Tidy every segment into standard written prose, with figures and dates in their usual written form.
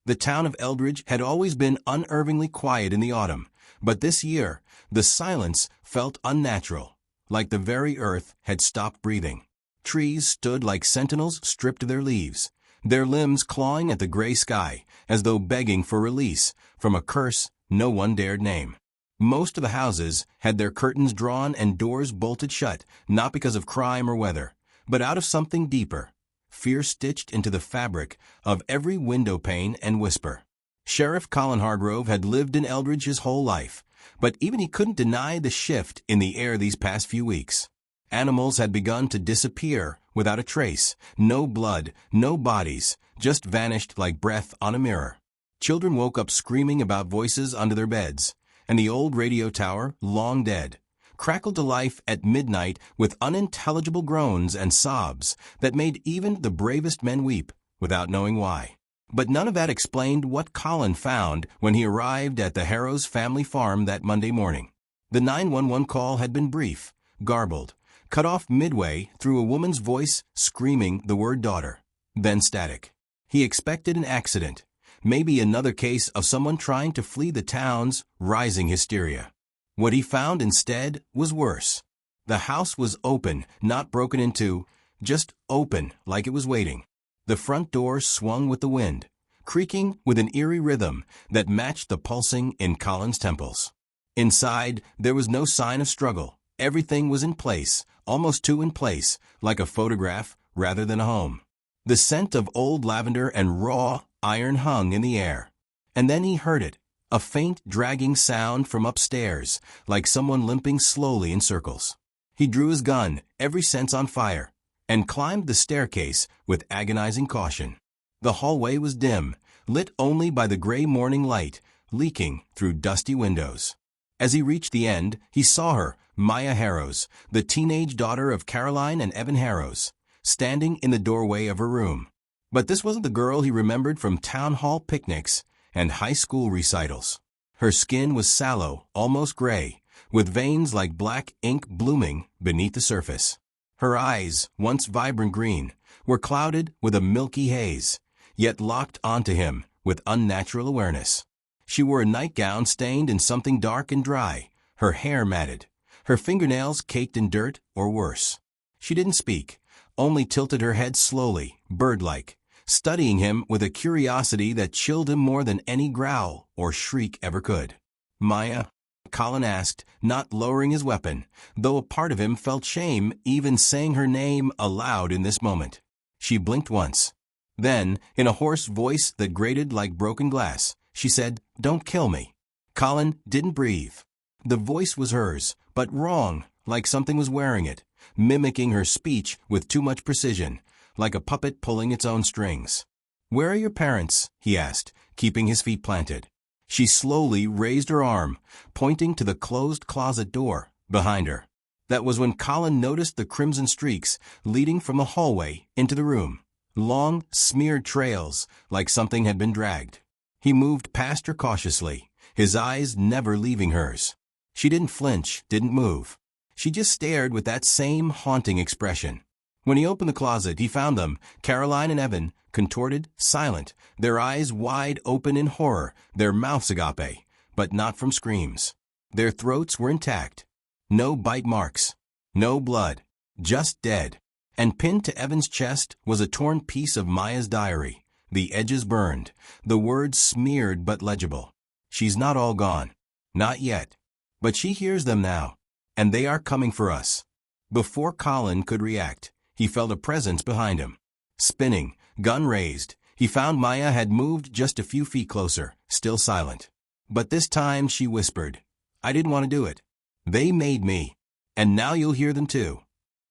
The town of Eldridge had always been unnervingly quiet in the autumn, but this year, the silence felt unnatural, like the very earth had stopped breathing. Trees stood like sentinels stripped of their leaves, their limbs clawing at the gray sky, as though begging for release from a curse no one dared name. Most of the houses had their curtains drawn and doors bolted shut, not because of crime or weather, but out of something deeper, fear stitched into the fabric of every window pane and whisper. Sheriff Colin Hargrove had lived in Eldridge his whole life, but even he couldn't deny the shift in the air these past few weeks. Animals had begun to disappear without a trace, no blood, no bodies, just vanished like breath on a mirror. Children woke up screaming about voices under their beds, and the old radio tower, long dead, crackled to life at midnight with unintelligible groans and sobs that made even the bravest men weep, without knowing why. But none of that explained what Colin found when he arrived at the Harrows family farm that Monday morning. The 911 call had been brief, garbled, cut off midway through a woman's voice screaming the word daughter, then static. He expected an accident, maybe another case of someone trying to flee the town's rising hysteria. What he found instead was worse. The house was open, not broken into, just open like it was waiting. The front door swung with the wind, creaking with an eerie rhythm that matched the pulsing in Colin's temples. Inside, there was no sign of struggle. Everything was in place, almost too in place, like a photograph rather than a home. The scent of old lavender and raw iron hung in the air. And then he heard it, a faint dragging sound from upstairs, like someone limping slowly in circles. He drew his gun, every sense on fire, and climbed the staircase with agonizing caution. The hallway was dim, lit only by the gray morning light leaking through dusty windows. As he reached the end, he saw her, Maya Harrows, the teenage daughter of Caroline and Evan Harrows, standing in the doorway of her room. But this wasn't the girl he remembered from town hall picnics and high school recitals. Her skin was sallow, almost gray, with veins like black ink blooming beneath the surface. Her eyes, once vibrant green, were clouded with a milky haze, yet locked onto him with unnatural awareness. She wore a nightgown stained in something dark and dry, her hair matted, her fingernails caked in dirt or worse. She didn't speak, only tilted her head slowly, bird-like, studying him with a curiosity that chilled him more than any growl or shriek ever could. "Maya?" Colin asked, not lowering his weapon, though a part of him felt shame even saying her name aloud in this moment. She blinked once. Then, in a hoarse voice that grated like broken glass, she said, "Don't kill me." Colin didn't breathe. The voice was hers, but wrong, like something was wearing it, mimicking her speech with too much precision, like a puppet pulling its own strings. "Where are your parents?" he asked, keeping his feet planted. She slowly raised her arm, pointing to the closed closet door behind her. That was when Colin noticed the crimson streaks leading from the hallway into the room, long, smeared trails like something had been dragged. He moved past her cautiously, his eyes never leaving hers. She didn't flinch, didn't move. She just stared with that same haunting expression. When he opened the closet, he found them, Caroline and Evan, contorted, silent, their eyes wide open in horror, their mouths agape, but not from screams. Their throats were intact. No bite marks. No blood. Just dead. And pinned to Evan's chest was a torn piece of Maya's diary, the edges burned, the words smeared but legible. "She's not all gone. Not yet. But she hears them now. And they are coming for us." Before Colin could react, he felt a presence behind him. Spinning, gun raised, he found Maya had moved just a few feet closer, still silent. But this time she whispered, "I didn't want to do it. They made me. And now you'll hear them too."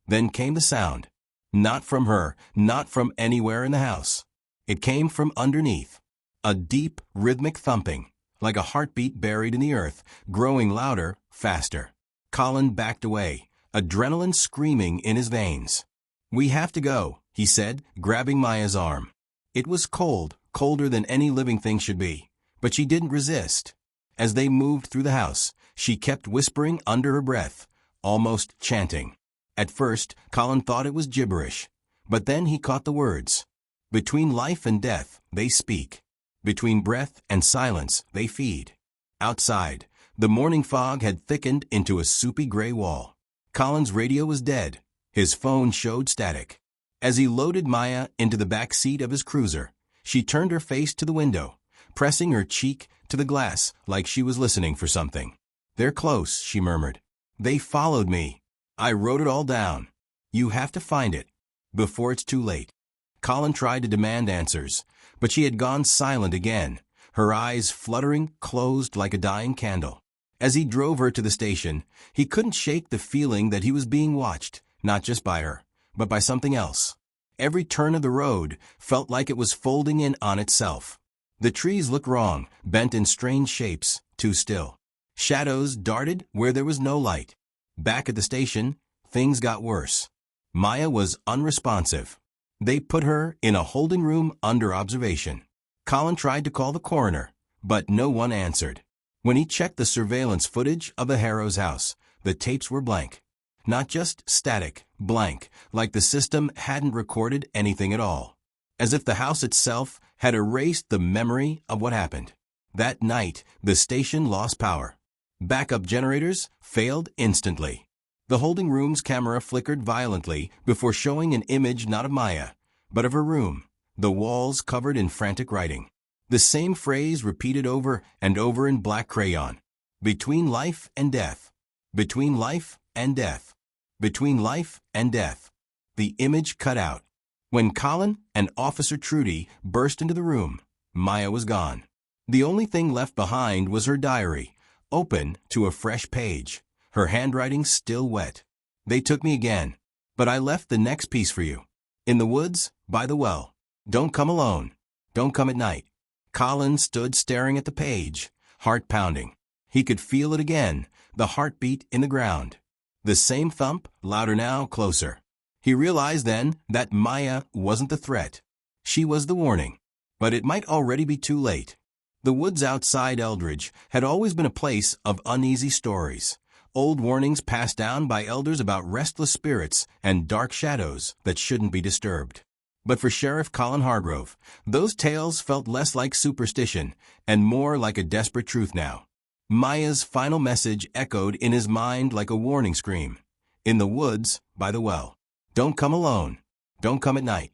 Then came the sound. Not from her, not from anywhere in the house. It came from underneath. A deep, rhythmic thumping, like a heartbeat buried in the earth, growing louder, faster. Colin backed away, adrenaline screaming in his veins. "We have to go," he said, grabbing Maya's arm. It was cold, colder than any living thing should be, but she didn't resist. As they moved through the house, she kept whispering under her breath, almost chanting. At first, Colin thought it was gibberish, but then he caught the words. Between life and death, they speak. Between breath and silence, they feed. Outside, the morning fog had thickened into a soupy gray wall. Colin's radio was dead. His phone showed static. As he loaded Maya into the back seat of his cruiser, she turned her face to the window, pressing her cheek to the glass like she was listening for something. "They're close," she murmured. "They followed me. I wrote it all down. You have to find it before it's too late." Colin tried to demand answers, but she had gone silent again, her eyes fluttering closed like a dying candle. As he drove her to the station, he couldn't shake the feeling that he was being watched, not just by her, but by something else. Every turn of the road felt like it was folding in on itself. The trees looked wrong, bent in strange shapes, too still. Shadows darted where there was no light. Back at the station, things got worse. Maya was unresponsive. They put her in a holding room under observation. Colin tried to call the coroner, but no one answered. When he checked the surveillance footage of the Harrows house, the tapes were blank. Not just static, blank, like the system hadn't recorded anything at all. As if the house itself had erased the memory of what happened. That night, the station lost power. Backup generators failed instantly. The holding room's camera flickered violently before showing an image not of Maya, but of her room, the walls covered in frantic writing. The same phrase repeated over and over in black crayon. Between life and death. Between life and death. Between life and death. The image cut out. When Colin and Officer Trudy burst into the room, Maya was gone. The only thing left behind was her diary, open to a fresh page, her handwriting still wet. "They took me again, but I left the next piece for you. In the woods, by the well. Don't come alone. Don't come at night." Colin stood staring at the page, heart pounding. He could feel it again, the heartbeat in the ground. The same thump, louder now, closer. He realized then that Maya wasn't the threat. She was the warning. But it might already be too late. The woods outside Eldridge had always been a place of uneasy stories. Old warnings passed down by elders about restless spirits and dark shadows that shouldn't be disturbed. But for Sheriff Colin Hargrove, those tales felt less like superstition and more like a desperate truth now. Maya's final message echoed in his mind like a warning scream. In the woods, by the well. Don't come alone. Don't come at night.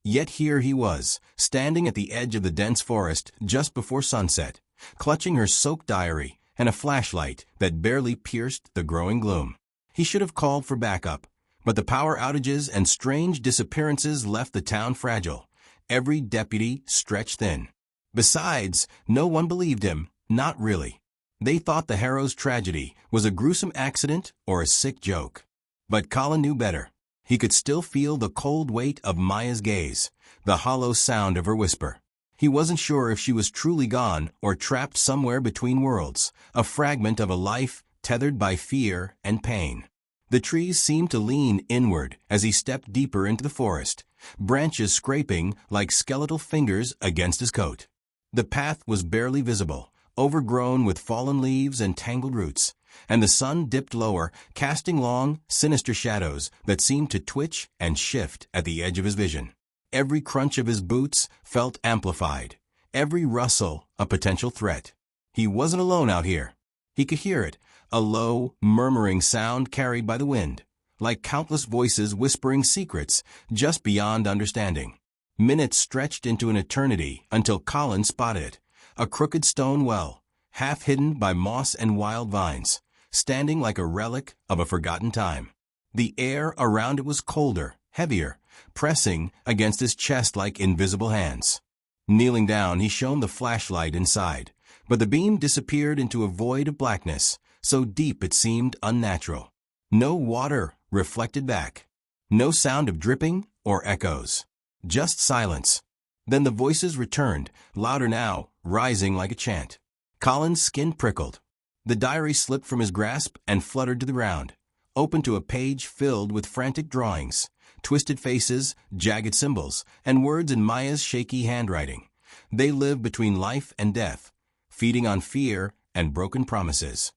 Yet here he was, standing at the edge of the dense forest just before sunset, clutching her soaked diary and a flashlight that barely pierced the growing gloom. He should have called for backup, but the power outages and strange disappearances left the town fragile, every deputy stretched thin. Besides, no one believed him, not really. They thought the Harrows tragedy was a gruesome accident or a sick joke. But Colin knew better. He could still feel the cold weight of Maya's gaze, the hollow sound of her whisper. He wasn't sure if she was truly gone or trapped somewhere between worlds, a fragment of a life tethered by fear and pain. The trees seemed to lean inward as he stepped deeper into the forest, branches scraping like skeletal fingers against his coat. The path was barely visible, overgrown with fallen leaves and tangled roots, and the sun dipped lower, casting long, sinister shadows that seemed to twitch and shift at the edge of his vision. Every crunch of his boots felt amplified, every rustle a potential threat. He wasn't alone out here. He could hear it, a low, murmuring sound carried by the wind, like countless voices whispering secrets just beyond understanding. Minutes stretched into an eternity until Colin spotted it, a crooked stone well, half hidden by moss and wild vines, standing like a relic of a forgotten time. The air around it was colder, heavier, pressing against his chest like invisible hands. Kneeling down, he shone the flashlight inside, but the beam disappeared into a void of blackness, so deep it seemed unnatural. No water reflected back. No sound of dripping or echoes. Just silence. Then the voices returned, louder now, rising like a chant. Colin's skin prickled. The diary slipped from his grasp and fluttered to the ground, open to a page filled with frantic drawings, twisted faces, jagged symbols, and words in Maya's shaky handwriting. They lived between life and death, feeding on fear and broken promises.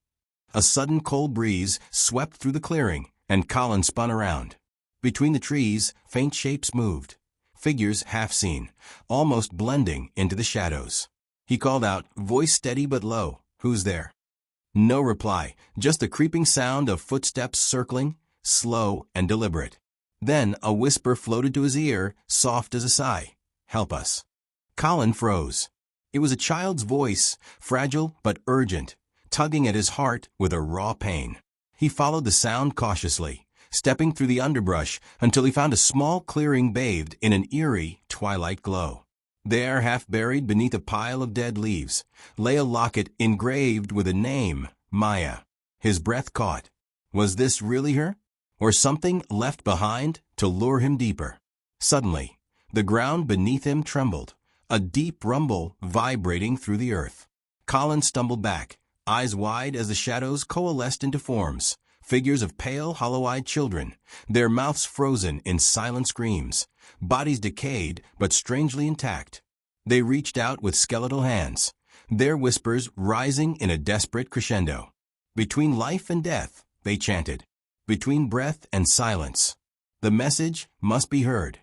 A sudden cold breeze swept through the clearing, and Colin spun around. Between the trees, faint shapes moved, figures half seen, almost blending into the shadows. He called out, voice steady but low, "Who's there?" No reply, just the creeping sound of footsteps circling, slow and deliberate. Then a whisper floated to his ear, soft as a sigh. "Help us." Colin froze. It was a child's voice, fragile but urgent, tugging at his heart with a raw pain. He followed the sound cautiously, stepping through the underbrush until he found a small clearing bathed in an eerie twilight glow. There, half buried beneath a pile of dead leaves, lay a locket engraved with a name, Maya. His breath caught. Was this really her? Or something left behind to lure him deeper? Suddenly, the ground beneath him trembled, a deep rumble vibrating through the earth. Colin stumbled back, eyes wide as the shadows coalesced into forms, figures of pale, hollow-eyed children, their mouths frozen in silent screams, bodies decayed but strangely intact. They reached out with skeletal hands, their whispers rising in a desperate crescendo. Between life and death, they chanted. Between breath and silence. The message must be heard.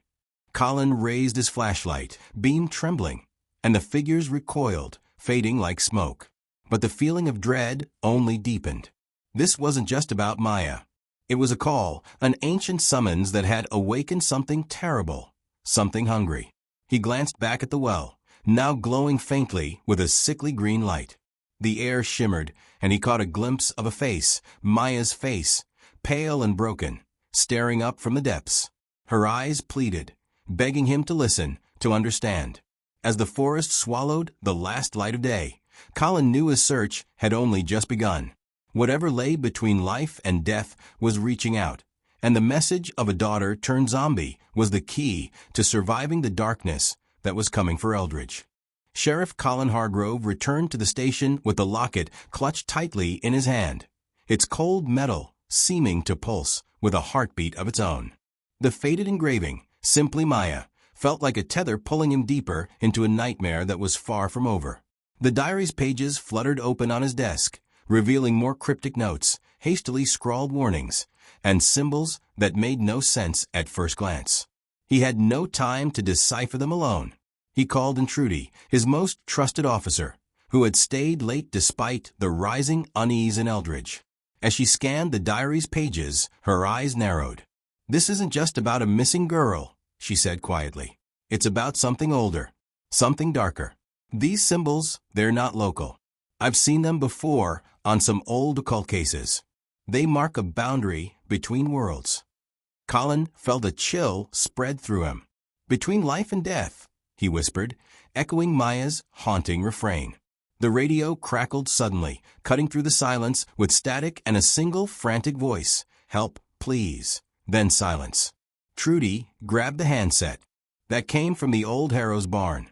Colin raised his flashlight, beam trembling, and the figures recoiled, fading like smoke. But the feeling of dread only deepened. This wasn't just about Maya. It was a call, an ancient summons that had awakened something terrible, something hungry. He glanced back at the well, now glowing faintly with a sickly green light. The air shimmered, and he caught a glimpse of a face, Maya's face, pale and broken, staring up from the depths. Her eyes pleaded, begging him to listen, to understand. As the forest swallowed the last light of day, Colin knew his search had only just begun. Whatever lay between life and death was reaching out, and the message of a daughter turned zombie was the key to surviving the darkness that was coming for Eldridge. Sheriff Colin Hargrove returned to the station with the locket clutched tightly in his hand, its cold metal seeming to pulse with a heartbeat of its own. The faded engraving, simply Maya, felt like a tether pulling him deeper into a nightmare that was far from over. The diary's pages fluttered open on his desk, revealing more cryptic notes, hastily scrawled warnings, and symbols that made no sense at first glance. He had no time to decipher them alone. He called in Trudy, his most trusted officer, who had stayed late despite the rising unease in Eldridge. As she scanned the diary's pages, her eyes narrowed. "This isn't just about a missing girl," she said quietly. "It's about something older, something darker. These symbols, they're not local. I've seen them before on some old occult cases. They mark a boundary between worlds." Colin felt a chill spread through him. "Between life and death," he whispered, echoing Maya's haunting refrain. The radio crackled suddenly, cutting through the silence with static and a single frantic voice. "Help, please." Then silence. Trudy grabbed the handset. That came from the old Harrow's barn.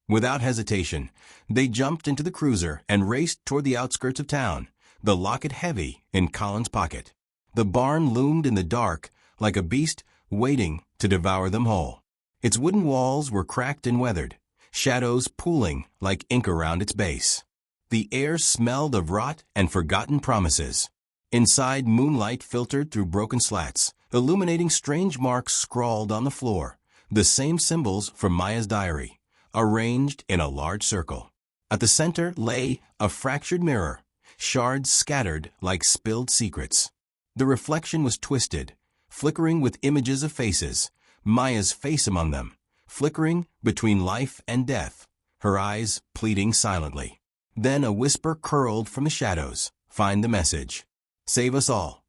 Without hesitation, they jumped into the cruiser and raced toward the outskirts of town, the locket heavy in Colin's pocket. The barn loomed in the dark like a beast waiting to devour them whole. Its wooden walls were cracked and weathered, shadows pooling like ink around its base. The air smelled of rot and forgotten promises. Inside, moonlight filtered through broken slats, illuminating strange marks scrawled on the floor, the same symbols from Maya's diary, arranged in a large circle. At the center lay a fractured mirror, shards scattered like spilled secrets. The reflection was twisted, flickering with images of faces, Maya's face among them, flickering between life and death, her eyes pleading silently. Then a whisper curled from the shadows. "Find the message. Save us all."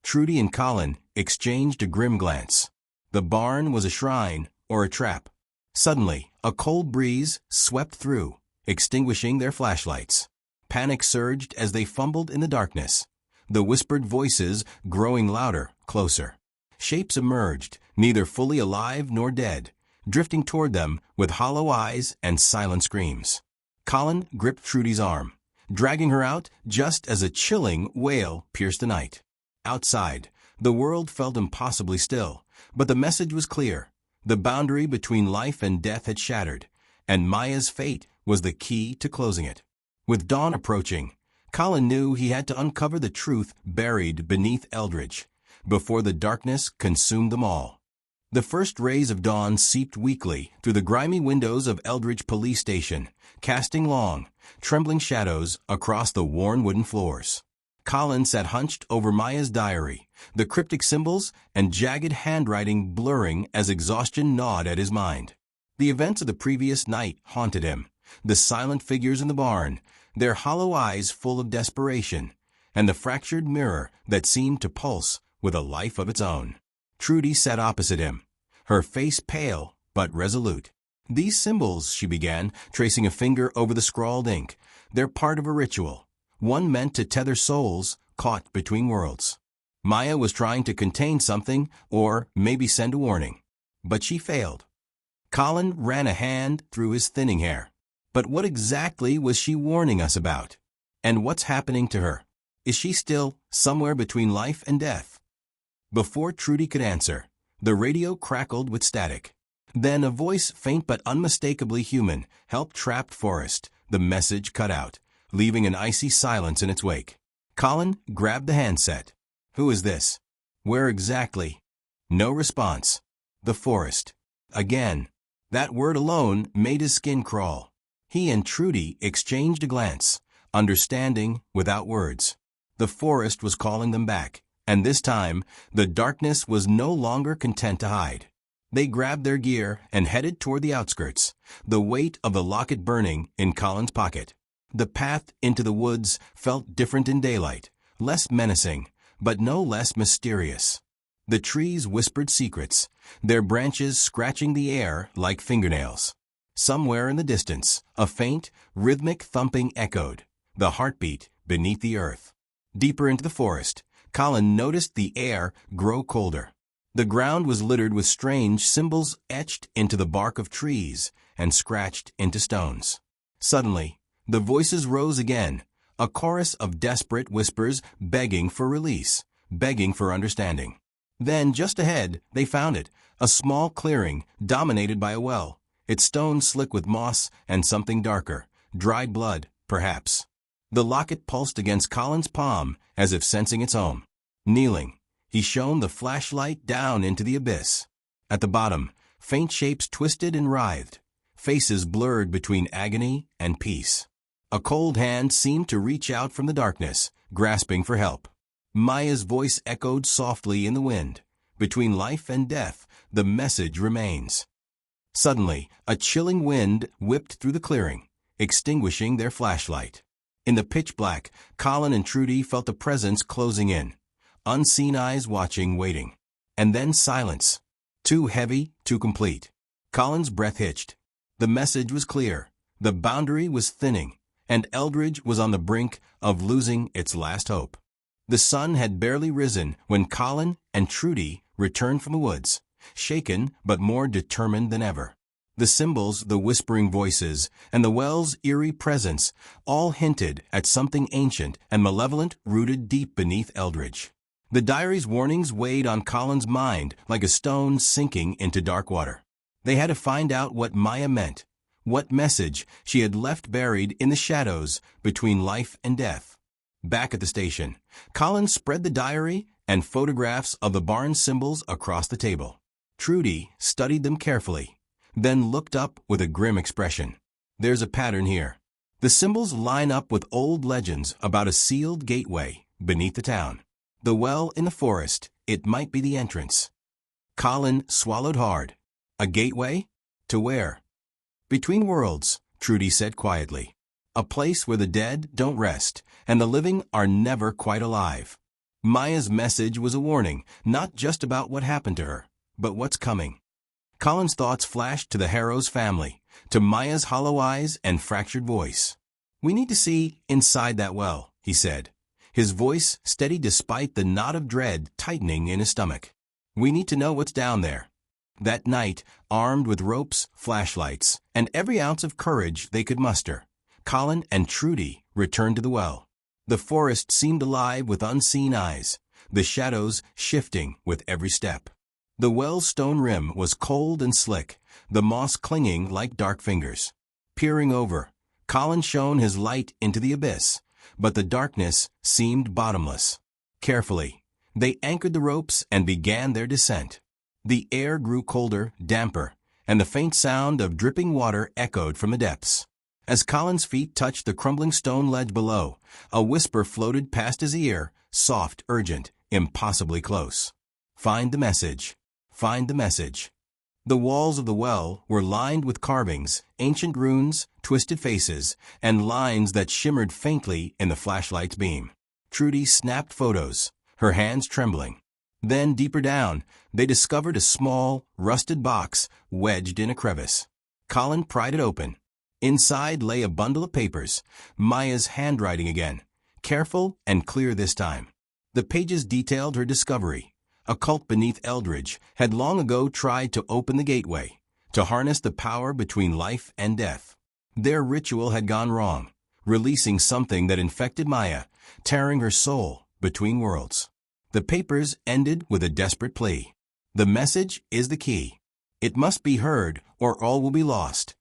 Trudy and Colin exchanged a grim glance. The barn was a shrine or a trap. Suddenly, a cold breeze swept through, extinguishing their flashlights. Panic surged as they fumbled in the darkness, the whispered voices growing louder, closer. Shapes emerged, neither fully alive nor dead, drifting toward them with hollow eyes and silent screams. Colin gripped Trudy's arm, dragging her out just as a chilling wail pierced the night. Outside, the world felt impossibly still, but the message was clear. The boundary between life and death had shattered, and Maya's fate was the key to closing it. With dawn approaching, Colin knew he had to uncover the truth buried beneath Eldridge, before the darkness consumed them all. The first rays of dawn seeped weakly through the grimy windows of Eldridge Police Station, casting long, trembling shadows across the worn wooden floors. Colin sat hunched over Maya's diary, the cryptic symbols and jagged handwriting blurring as exhaustion gnawed at his mind. The events of the previous night haunted him, the silent figures in the barn, their hollow eyes full of desperation, and the fractured mirror that seemed to pulse with a life of its own. Trudy sat opposite him, her face pale but resolute. "These symbols," she began, tracing a finger over the scrawled ink, "they're part of a ritual, one meant to tether souls caught between worlds." Maya was trying to contain something, or maybe send a warning. But she failed. Colin ran a hand through his thinning hair. But what exactly was she warning us about? And what's happening to her? Is she still somewhere between life and death? Before Trudy could answer, the radio crackled with static. Then a voice, faint but unmistakably human, helped trapped Forrest. The message cut out, leaving an icy silence in its wake. Colin grabbed the handset. "Who is this? Where exactly?" No response. The forest. Again. That word alone made his skin crawl. He and Trudy exchanged a glance, understanding without words. The forest was calling them back, and this time, the darkness was no longer content to hide. They grabbed their gear and headed toward the outskirts, the weight of the locket burning in Colin's pocket. The path into the woods felt different in daylight, less menacing, but no less mysterious. The trees whispered secrets, their branches scratching the air like fingernails. Somewhere in the distance, a faint, rhythmic thumping echoed, the heartbeat beneath the earth. Deeper into the forest, Colin noticed the air grow colder. The ground was littered with strange symbols etched into the bark of trees and scratched into stones. Suddenly, the voices rose again, a chorus of desperate whispers begging for release, begging for understanding. Then, just ahead, they found it, a small clearing dominated by a well, its stones slick with moss and something darker, dried blood, perhaps. The locket pulsed against Colin's palm as if sensing its home. Kneeling, he shone the flashlight down into the abyss. At the bottom, faint shapes twisted and writhed, faces blurred between agony and peace. A cold hand seemed to reach out from the darkness, grasping for help. Maya's voice echoed softly in the wind. Between life and death, the message remains. Suddenly, a chilling wind whipped through the clearing, extinguishing their flashlight. In the pitch black, Colin and Trudy felt a presence closing in. Unseen eyes watching, waiting. And then silence. Too heavy, too complete. Colin's breath hitched. The message was clear. The boundary was thinning, and Eldridge was on the brink of losing its last hope. The sun had barely risen when Colin and Trudy returned from the woods, shaken but more determined than ever. The symbols, the whispering voices, and the well's eerie presence all hinted at something ancient and malevolent rooted deep beneath Eldridge. The diary's warnings weighed on Colin's mind like a stone sinking into dark water. They had to find out what Maya meant, what message she had left buried in the shadows between life and death. Back at the station, Colin spread the diary and photographs of the barn symbols across the table. Trudy studied them carefully, then looked up with a grim expression. "There's a pattern here. The symbols line up with old legends about a sealed gateway beneath the town. The well in the forest, it might be the entrance." Colin swallowed hard. "A gateway? To where?" "Between worlds," Trudy said quietly. "A place where the dead don't rest, and the living are never quite alive." Maya's message was a warning, not just about what happened to her, but what's coming. Colin's thoughts flashed to the Harrows family, to Maya's hollow eyes and fractured voice. "We need to see inside that well," he said, his voice steady despite the knot of dread tightening in his stomach. "We need to know what's down there." That night, armed with ropes, flashlights, and every ounce of courage they could muster, Colin and Trudy returned to the well. The forest seemed alive with unseen eyes, the shadows shifting with every step. The well's stone rim was cold and slick, the moss clinging like dark fingers. Peering over, Colin shone his light into the abyss, but the darkness seemed bottomless. Carefully, they anchored the ropes and began their descent. The air grew colder, damper, and the faint sound of dripping water echoed from the depths. As Colin's feet touched the crumbling stone ledge below, a whisper floated past his ear, soft, urgent, impossibly close. "Find the message. Find the message." The walls of the well were lined with carvings, ancient runes, twisted faces, and lines that shimmered faintly in the flashlight's beam. Trudy snapped photos, her hands trembling. Then, deeper down, they discovered a small, rusted box wedged in a crevice. Colin pried it open. Inside lay a bundle of papers, Maya's handwriting again, careful and clear this time. The pages detailed her discovery. A cult beneath Eldridge had long ago tried to open the gateway, to harness the power between life and death. Their ritual had gone wrong, releasing something that infected Maya, tearing her soul between worlds. The papers ended with a desperate plea. "The message is the key. It must be heard or all will be lost."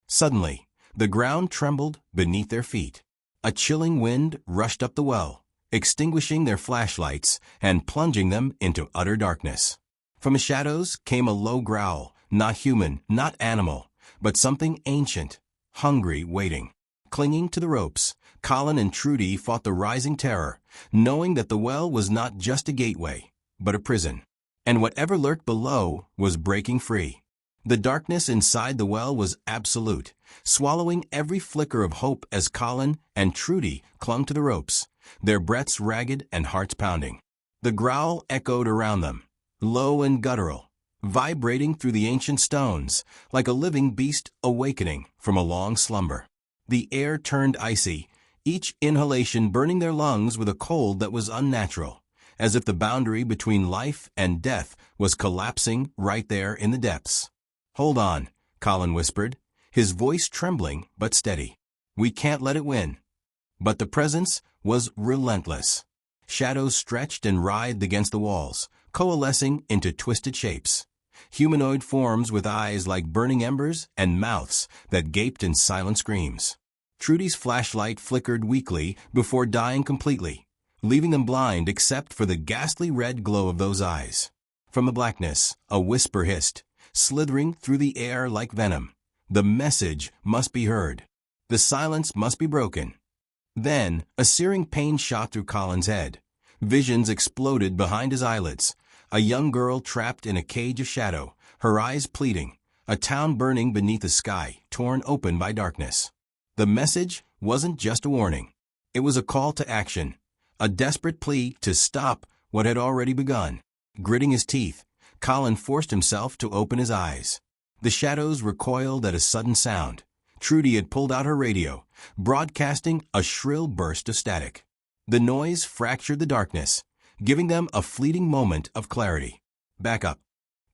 Suddenly, the ground trembled beneath their feet. A chilling wind rushed up the well, extinguishing their flashlights and plunging them into utter darkness. From the shadows came a low growl, not human, not animal, but something ancient, hungry, waiting. Clinging to the ropes, Colin and Trudy fought the rising terror, knowing that the well was not just a gateway, but a prison. And whatever lurked below was breaking free. The darkness inside the well was absolute, swallowing every flicker of hope as Colin and Trudy clung to the ropes, their breaths ragged and hearts pounding. The growl echoed around them, low and guttural, vibrating through the ancient stones, like a living beast awakening from a long slumber. The air turned icy, each inhalation burning their lungs with a cold that was unnatural, as if the boundary between life and death was collapsing right there in the depths. "Hold on," Colin whispered, his voice trembling but steady. "We can't let it win." But the presence was relentless. Shadows stretched and writhed against the walls, coalescing into twisted shapes. Humanoid forms with eyes like burning embers and mouths that gaped in silent screams. Trudy's flashlight flickered weakly before dying completely, leaving them blind except for the ghastly red glow of those eyes. From the blackness, a whisper hissed, slithering through the air like venom. The message must be heard. The silence must be broken. Then, a searing pain shot through Colin's head. Visions exploded behind his eyelids. A young girl trapped in a cage of shadow, her eyes pleading. A town burning beneath a sky, torn open by darkness. The message wasn't just a warning. It was a call to action, a desperate plea to stop what had already begun. Gritting his teeth, Colin forced himself to open his eyes. The shadows recoiled at a sudden sound. Trudy had pulled out her radio, broadcasting a shrill burst of static. The noise fractured the darkness, giving them a fleeting moment of clarity. "Back up,"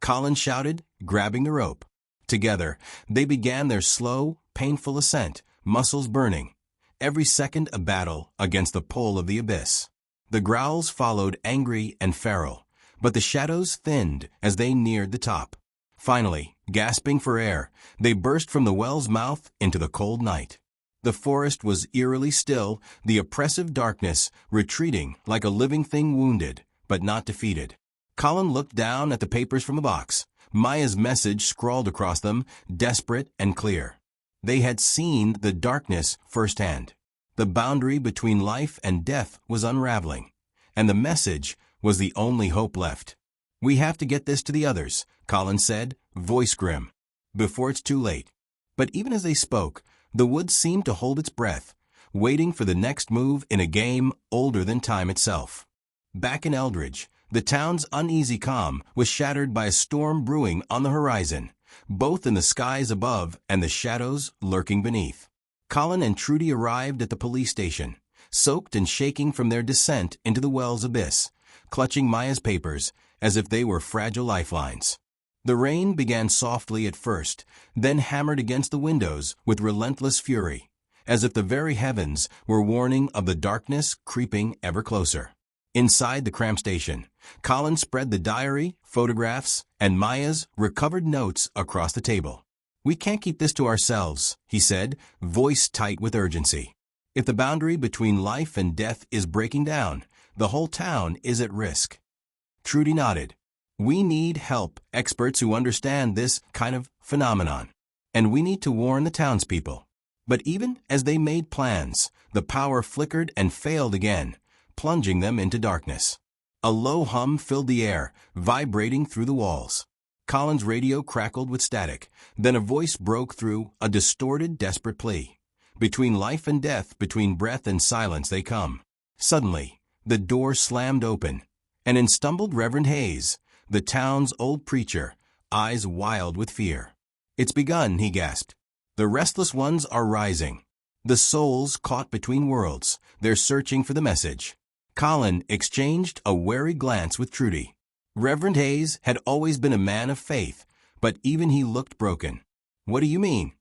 Colin shouted, grabbing the rope. Together, they began their slow, painful ascent, muscles burning. Every second a battle against the pull of the abyss. The growls followed, angry and feral, but the shadows thinned as they neared the top. Finally, gasping for air, they burst from the well's mouth into the cold night. The forest was eerily still, the oppressive darkness retreating like a living thing wounded, but not defeated. Colin looked down at the papers from the box, Maya's message scrawled across them, desperate and clear. They had seen the darkness firsthand. The boundary between life and death was unraveling, and the message was the only hope left. "We have to get this to the others," Colin said, voice grim, "before it's too late." But even as they spoke, the woods seemed to hold its breath, waiting for the next move in a game older than time itself. Back in Eldridge, the town's uneasy calm was shattered by a storm brewing on the horizon, both in the skies above and the shadows lurking beneath. Colin and Trudy arrived at the police station, soaked and shaking from their descent into the well's abyss, clutching Maya's papers as if they were fragile lifelines. The rain began softly at first, then hammered against the windows with relentless fury, as if the very heavens were warning of the darkness creeping ever closer. Inside the cram station, Colin spread the diary, photographs, and Maya's recovered notes across the table. "We can't keep this to ourselves," he said, voice tight with urgency. "If the boundary between life and death is breaking down, the whole town is at risk." Trudy nodded. We need help, experts who understand this kind of phenomenon. And we need to warn the townspeople. But even as they made plans, the power flickered and failed again, plunging them into darkness. A low hum filled the air, vibrating through the walls. Colin's radio crackled with static. Then a voice broke through, a distorted, desperate plea. Between life and death, between breath and silence they come. Suddenly, the door slammed open, and in stumbled Reverend Hayes, the town's old preacher, eyes wild with fear. "It's begun," he gasped. "The restless ones are rising. The souls caught between worlds. They're searching for the message." Colin exchanged a wary glance with Trudy. Reverend Hayes had always been a man of faith, but even he looked broken. "What do you mean?"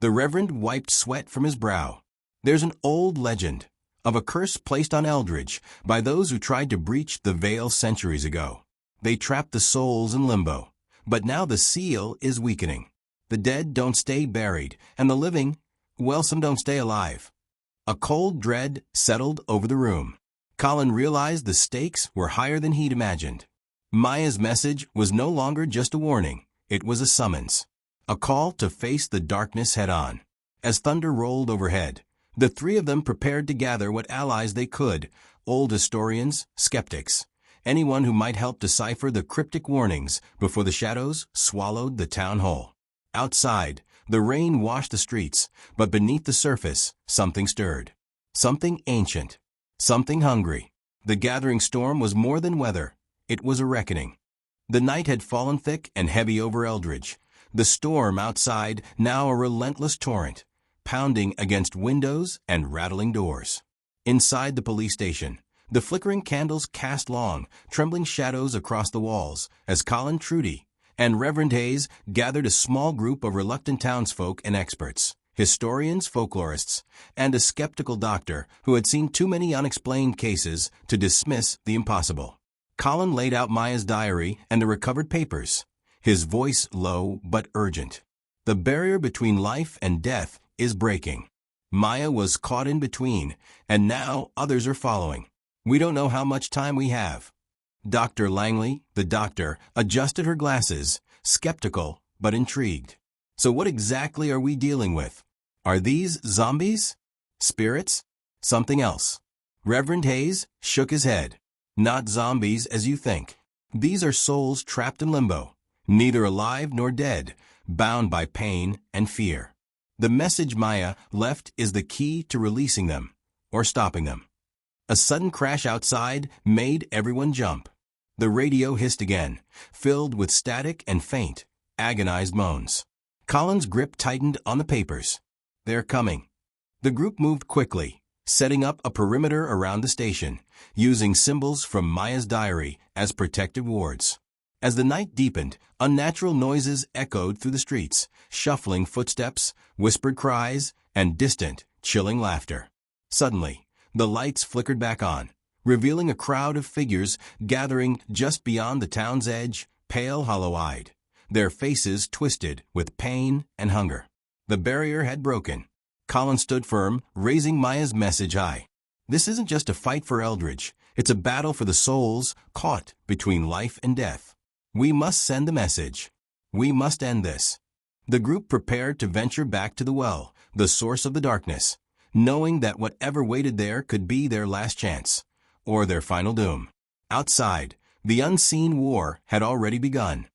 The Reverend wiped sweat from his brow. "There's an old legend of a curse placed on Eldridge by those who tried to breach the veil centuries ago. They trapped the souls in limbo, but now the seal is weakening. The dead don't stay buried, and the living, well, some don't stay alive." A cold dread settled over the room. Colin realized the stakes were higher than he'd imagined. Maya's message was no longer just a warning, it was a summons. A call to face the darkness head-on. As thunder rolled overhead, the three of them prepared to gather what allies they could, old historians, skeptics, anyone who might help decipher the cryptic warnings before the shadows swallowed the town whole. Outside, the rain washed the streets, but beneath the surface, something stirred. Something ancient. Something hungry. The gathering storm was more than weather. It was a reckoning. The night had fallen thick and heavy over Eldridge. The storm outside, now a relentless torrent, pounding against windows and rattling doors. Inside the police station, the flickering candles cast long, trembling shadows across the walls as Colin, Trudy, and Reverend Hayes gathered a small group of reluctant townsfolk and experts, historians, folklorists, and a skeptical doctor who had seen too many unexplained cases to dismiss the impossible. Colin laid out Maya's diary and the recovered papers, his voice low but urgent. "The barrier between life and death is breaking. Maya was caught in between, and now others are following. We don't know how much time we have." Dr. Langley, the doctor, adjusted her glasses, skeptical but intrigued. "So what exactly are we dealing with? Are these zombies? Spirits? Something else?" Reverend Hayes shook his head. "Not zombies as you think. These are souls trapped in limbo, neither alive nor dead, bound by pain and fear. The message Maya left is the key to releasing them, or stopping them." A sudden crash outside made everyone jump. The radio hissed again, filled with static and faint, agonized moans. Colin's grip tightened on the papers. "They're coming." The group moved quickly, setting up a perimeter around the station, using symbols from Maya's diary as protective wards. As the night deepened, unnatural noises echoed through the streets, shuffling footsteps, whispered cries, and distant, chilling laughter. Suddenly, the lights flickered back on, revealing a crowd of figures gathering just beyond the town's edge, pale, hollow-eyed, their faces twisted with pain and hunger. The barrier had broken. Colin stood firm, raising Maya's message high. "This isn't just a fight for Eldridge. It's a battle for the souls caught between life and death. We must send the message. We must end this." The group prepared to venture back to the well, the source of the darkness, knowing that whatever waited there could be their last chance, or their final doom. Outside, the unseen war had already begun.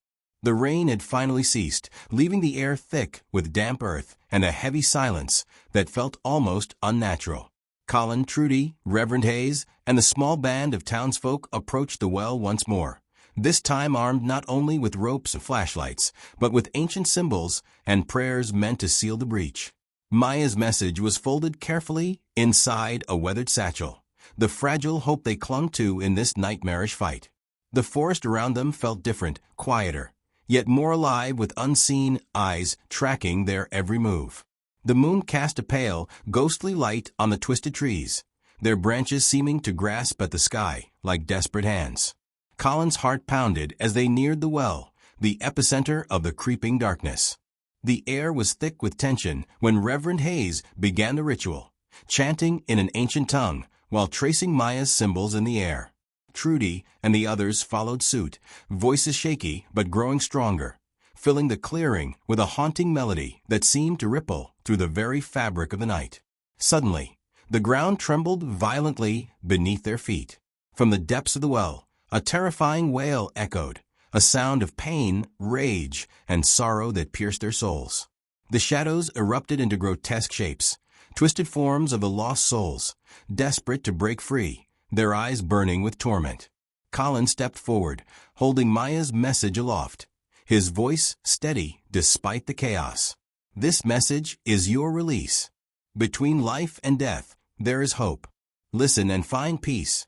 The rain had finally ceased, leaving the air thick with damp earth and a heavy silence that felt almost unnatural. Colin, Trudy, Reverend Hayes, and the small band of townsfolk approached the well once more, this time armed not only with ropes and flashlights, but with ancient symbols and prayers meant to seal the breach. Maya's message was folded carefully inside a weathered satchel, the fragile hope they clung to in this nightmarish fight. The forest around them felt different, quieter, yet more alive with unseen eyes tracking their every move. The moon cast a pale, ghostly light on the twisted trees, their branches seeming to grasp at the sky like desperate hands. Colin's heart pounded as they neared the well, the epicenter of the creeping darkness. The air was thick with tension when Reverend Hayes began the ritual, chanting in an ancient tongue while tracing Maya's symbols in the air. Trudy, and the others followed suit, voices shaky but growing stronger, filling the clearing with a haunting melody that seemed to ripple through the very fabric of the night. Suddenly, the ground trembled violently beneath their feet. From the depths of the well, a terrifying wail echoed, a sound of pain, rage, and sorrow that pierced their souls. The shadows erupted into grotesque shapes, twisted forms of the lost souls, desperate to break free, their eyes burning with torment. Colin stepped forward, holding Maya's message aloft, his voice steady despite the chaos. This message is your release. Between life and death, there is hope. Listen and find peace.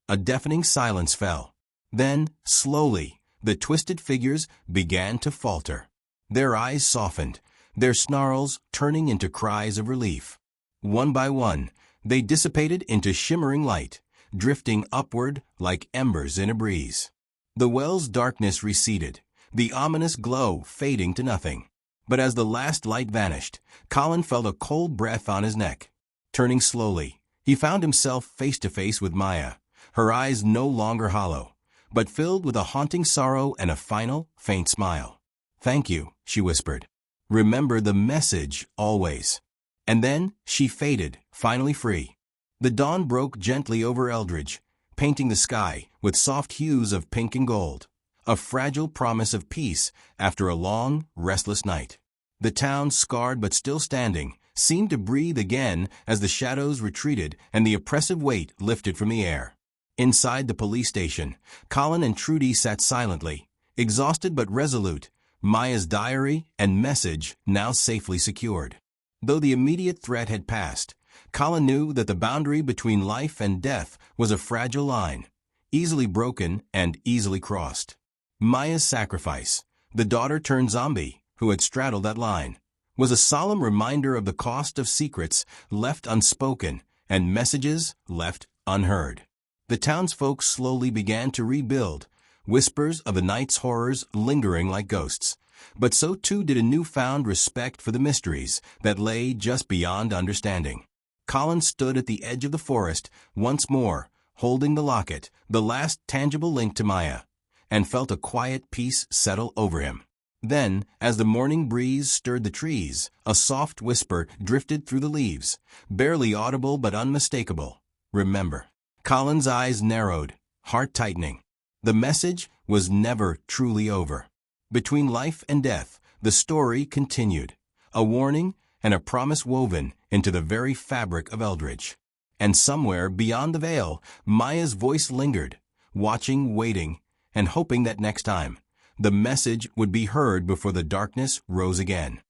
A deafening silence fell. Then, slowly, the twisted figures began to falter. Their eyes softened, their snarls turning into cries of relief. One by one, they dissipated into shimmering light, drifting upward like embers in a breeze. The well's darkness receded, the ominous glow fading to nothing. But as the last light vanished, Colin felt a cold breath on his neck. Turning slowly, he found himself face to face with Maya, her eyes no longer hollow, but filled with a haunting sorrow and a final, faint smile. "Thank you," she whispered. "Remember the message always." And then she faded, finally free. The dawn broke gently over Eldridge, painting the sky with soft hues of pink and gold, a fragile promise of peace after a long, restless night. The town, scarred but still standing, seemed to breathe again as the shadows retreated and the oppressive weight lifted from the air. Inside the police station, Colin and Trudy sat silently, exhausted but resolute, Maya's diary and message now safely secured. Though the immediate threat had passed, Colin knew that the boundary between life and death was a fragile line, easily broken and easily crossed. Maya's sacrifice, the daughter-turned-zombie who had straddled that line, was a solemn reminder of the cost of secrets left unspoken and messages left unheard. The townsfolk slowly began to rebuild, whispers of the night's horrors lingering like ghosts, but so too did a newfound respect for the mysteries that lay just beyond understanding. Colin stood at the edge of the forest once more, holding the locket, the last tangible link to Maya, and felt a quiet peace settle over him. Then, as the morning breeze stirred the trees, a soft whisper drifted through the leaves, barely audible but unmistakable. "Remember." Colin's eyes narrowed, heart tightening. The message was never truly over. Between life and death, the story continued, a warning and a promise woven into the very fabric of Eldridge. And somewhere beyond the veil, Maya's voice lingered, watching, waiting, and hoping that next time, the message would be heard before the darkness rose again.